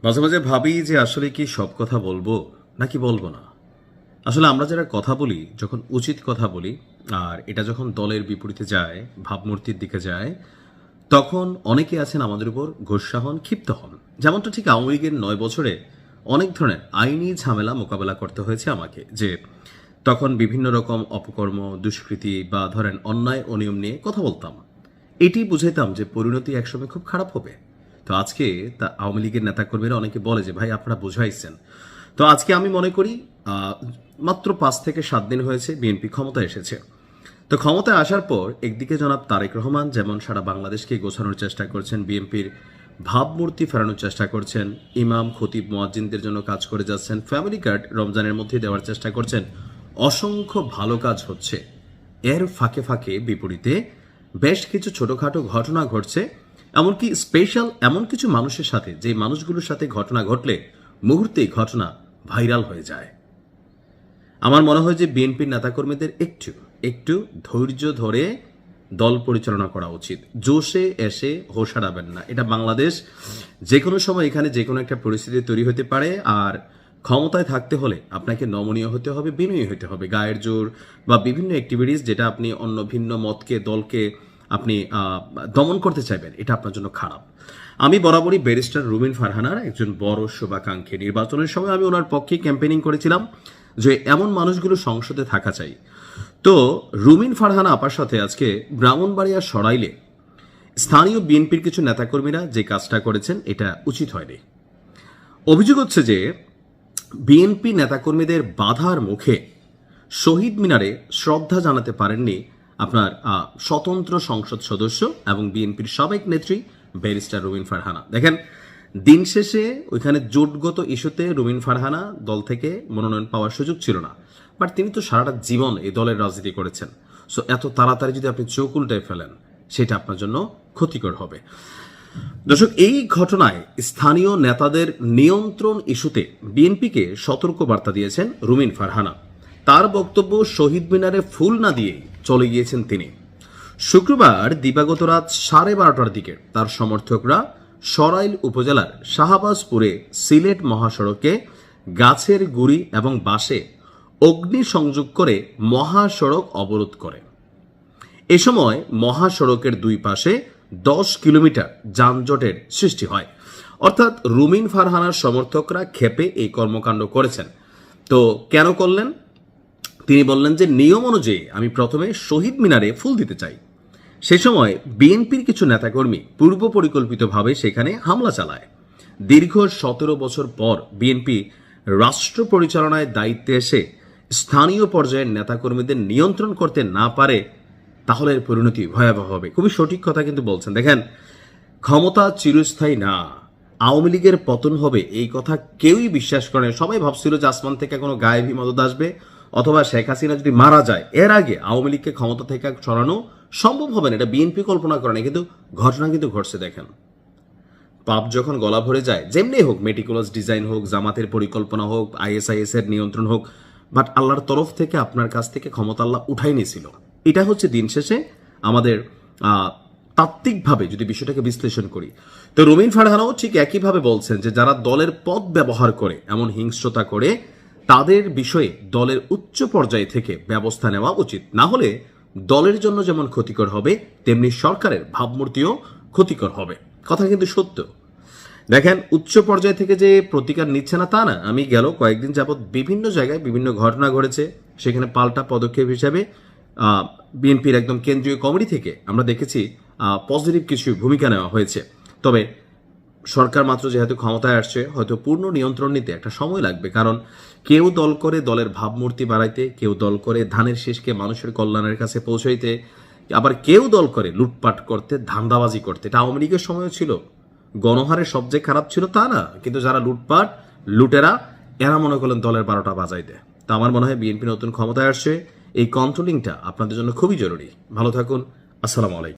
মাঝে মাঝে ভাবি যে আসলে কি সব কথা বলবো নাকি বলবো না। আসলে আমরা যারা কথা বলি, যখন উচিত কথা বলি আর এটা যখন দলের বিপরীতে যায়, ভাবমূর্তির দিকে যায়, তখন অনেকে আছেন আমাদের উপর গোস্বা হন, ক্ষিপ্ত হন। যেমনটা ঠিক আওয়ামী লীগের 9 বছরে অনেক ধরনের আইনি ঝামেলা মোকাবেলা করতে হয়েছে আমাকে, যে তখন বিভিন্ন রকম অপকর্ম, দুষ্কৃতি বা ধরেন অন্যায় অনিয়ম নিয়ে কথা বলতাম। এটি বুঝাইতাম যে পরিণতি একসময় খুব খারাপ হবে। তো আজকে তা আওয়ামী লীগের নেতাকর্মীরা অনেকে বলে যে ভাই আপনারা বুঝাইছেন। তো আজকে আমি মনে করি মাত্র 5 থেকে 7 দিন হয়েছে বিএনপি ক্ষমতায় এসেছে। তো ক্ষমতায় আসার পর একদিকে জনাব তারেক রহমান যেমন সারা বাংলাদেশকে গোছানোর চেষ্টা করছেন, বিএনপির ভাবমূর্তি ফেরানোর চেষ্টা করছেন, ইমাম খতিব মুয়াজ্জিনদের জন্য কাজ করে যাচ্ছেন, ফ্যামিলি কার্ড রমজানের মধ্যে দেওয়ার চেষ্টা করছেন, অসংখ্য ভালো কাজ হচ্ছে। এর ফাঁকে ফাঁকে বিপরীতে বেশ কিছু ছোটখাটো ঘটনা ঘটছে, এমনকি স্পেশাল এমন কিছু মানুষের সাথে, যে মানুষগুলোর সাথে ঘটনা ঘটলে মুহূর্তেই ঘটনা ভাইরাল হয়ে যায়। আমার মনে হয় যে বিএনপির নেতাকর্মীদের একটু একটু ধৈর্য ধরে দল পরিচালনা করা উচিত। জোশে এসে হোশ হারাবেন না। এটা বাংলাদেশ, যে কোনো সময় এখানে যে কোনো একটা পরিস্থিতি তৈরি হতে পারে। আর ক্ষমতায় থাকতে হলে আপনাকে নমনীয় হতে হবে, বিনয়ী হতে হবে। গায়ের জোর বা বিভিন্ন অ্যাক্টিভিটিস যেটা আপনি অন্য ভিন্ন মতকে, দলকে আপনি দমন করতে চাইবেন, এটা আপনার জন্য খারাপ। আমি বরাবরই ব্যারিস্টার রুমিন ফারহানার একজন বড় শুভাকাঙ্ক্ষী। নির্বাচনের সময় আমি ওনার পক্ষে ক্যাম্পেইনিং করেছিলাম যে এমন মানুষগুলো সংসদে থাকা চাই। তো রুমিন ফারহানা আপার সাথে আজকে ব্রাহ্মণবাড়িয়া সরাইলে স্থানীয় বিএনপির কিছু নেতাকর্মীরা যে কাজটা করেছেন, এটা উচিত হয়নি। অভিযোগ হচ্ছে যে বিএনপি নেতাকর্মীদের বাধার মুখে শহীদ মিনারে শ্রদ্ধা জানাতে পারেননি আপনার স্বতন্ত্র সংসদ সদস্য এবং বিএনপির সাবেক নেত্রী ব্যারিস্টার রুমিন ফারহানা। দেখেন, দিন শেষে ওইখানে জোটগত ইস্যুতে রুমিন ফারহানা দল থেকে মনোনয়ন পাওয়ার সুযোগ ছিল না, বাট তিনি তো সারাটা জীবন এই দলের রাজনীতি করেছেন। সো এত তাড়াতাড়ি যদি আপনি চোখ উল্টায় ফেলেন, সেটা আপনার জন্য ক্ষতিকর হবে। দর্শক, এই ঘটনায় স্থানীয় নেতাদের নিয়ন্ত্রণ ইস্যুতে বিএনপিকে সতর্ক বার্তা দিয়েছেন রুমিন ফারহানা। তার বক্তব্য, শহীদ মিনারে ফুল না দিয়ে চলে গিয়েছেন তিনি। শুক্রবার দিবাগত রাত 12:30টার দিকে তার সমর্থকরা সরাইল উপজেলার শাহবাজপুরে সিলেট মহাসড়কে গাছের গুড়ি এবং বাঁশে অগ্নিসংযোগ করে মহাসড়ক অবরোধ করে। এ সময় মহাসড়কের দুই পাশে 10 কিলোমিটার যানজটের সৃষ্টি হয়। অর্থাৎ রুমিন ফারহানার সমর্থকরা ক্ষেপে এই কর্মকাণ্ড করেছেন। তো কেন করলেন? তিনি বললেন যে নিয়ম অনুযায়ী আমি প্রথমে শহীদ মিনারে ফুল দিতে চাই। সে সময় বিএনপির কিছু নেতাকর্মী পূর্ব পরিকল্পিতভাবে সেখানে হামলা চালায়। দীর্ঘ 17 বছর পর বিএনপি রাষ্ট্র পরিচালনায় দায়িত্বে এসে স্থানীয় পর্যায়ের নেতাকর্মীদের নিয়ন্ত্রণ করতে না পারে, তাহলে এর পরিণতি ভয়াবহ হবে। খুবই সঠিক কথা কিন্তু বলছেন। দেখেন, ক্ষমতা চিরস্থায়ী না। আওয়ামী লীগের পতন হবে এই কথা কেউই বিশ্বাস করে না। সবাই ভাবছিল যে আসমান থেকে কোনো গায়েবী মদত আসবে, অথবা শেখ হাসিনা যদি মারা যায় এর আগে আওয়ামী লীগকে ক্ষমতা থেকে সরানো সম্ভব হবে না। এটা বিএনপি কল্পনা করে না, কিন্তু ঘটনা কিন্তু ঘটছে। দেখেন, পাপ যখন গলা ভরে যায়, যেমনি হোক, মেটিকুলাস ডিজাইন হোক, জামাতের পরিকল্পনা হোক, আইএসআইএস এর নিয়ন্ত্রণ হোক, বাট আল্লাহর তরফ থেকে আপনার কাছ থেকে ক্ষমতা আল্লাহ উঠাই নিয়েছিল। এটা হচ্ছে দিন শেষে আমাদের তাত্ত্বিকভাবে যদি বিষয়টাকে বিশ্লেষণ করি। তো রুমিন ফারহানাও ঠিক একইভাবে বলছেন যে যারা দলের পদ ব্যবহার করে এমন হিংস্রতা করে, তাদের বিষয়ে দলের উচ্চ পর্যায় থেকে ব্যবস্থা নেওয়া উচিত। না হলে দলের জন্য যেমন ক্ষতিকর হবে, তেমনি সরকারের ভাবমূর্তিও ক্ষতিকর হবে। কথা কিন্তু সত্য। দেখেন, উচ্চ পর্যায় থেকে যে প্রতিকার নিচ্ছে না তা না। আমি গেল কয়েকদিন যাবৎ বিভিন্ন জায়গায় বিভিন্ন ঘটনা ঘটেছে, সেখানে পাল্টা পদক্ষেপ হিসাবে বিএনপির একদম কেন্দ্রীয় কমিটি থেকে আমরা দেখেছি পজিটিভ কিছু ভূমিকা নেওয়া হয়েছে। তবে সরকার মাত্র যেহেতু ক্ষমতায় আসছে, হয়তো পূর্ণ নিয়ন্ত্রণ নিতে একটা সময় লাগবে। কারণ কেউ দল করে দলের ভাবমূর্তি বাড়াইতে, কেউ দল করে ধানের শীষকে মানুষের কল্যাণের কাছে পৌঁছাইতে, আবার কেউ দল করে লুটপাট করতে, ধান্দাবাজি করতে। এটা আওয়ামী লীগের সময়ও ছিল। গণহারে সবচেয়ে খারাপ ছিল তা না, কিন্তু যারা লুটপাট, লুটেরা, এরা মনে করলেন দলের 12টা বাজাই দেয়। তো আমার মনে হয় বিএনপি নতুন ক্ষমতায় আসছে, এই কন্ট্রোলিংটা আপনাদের জন্য খুবই জরুরি। ভালো থাকুন। আসসালামু আলাইকুম।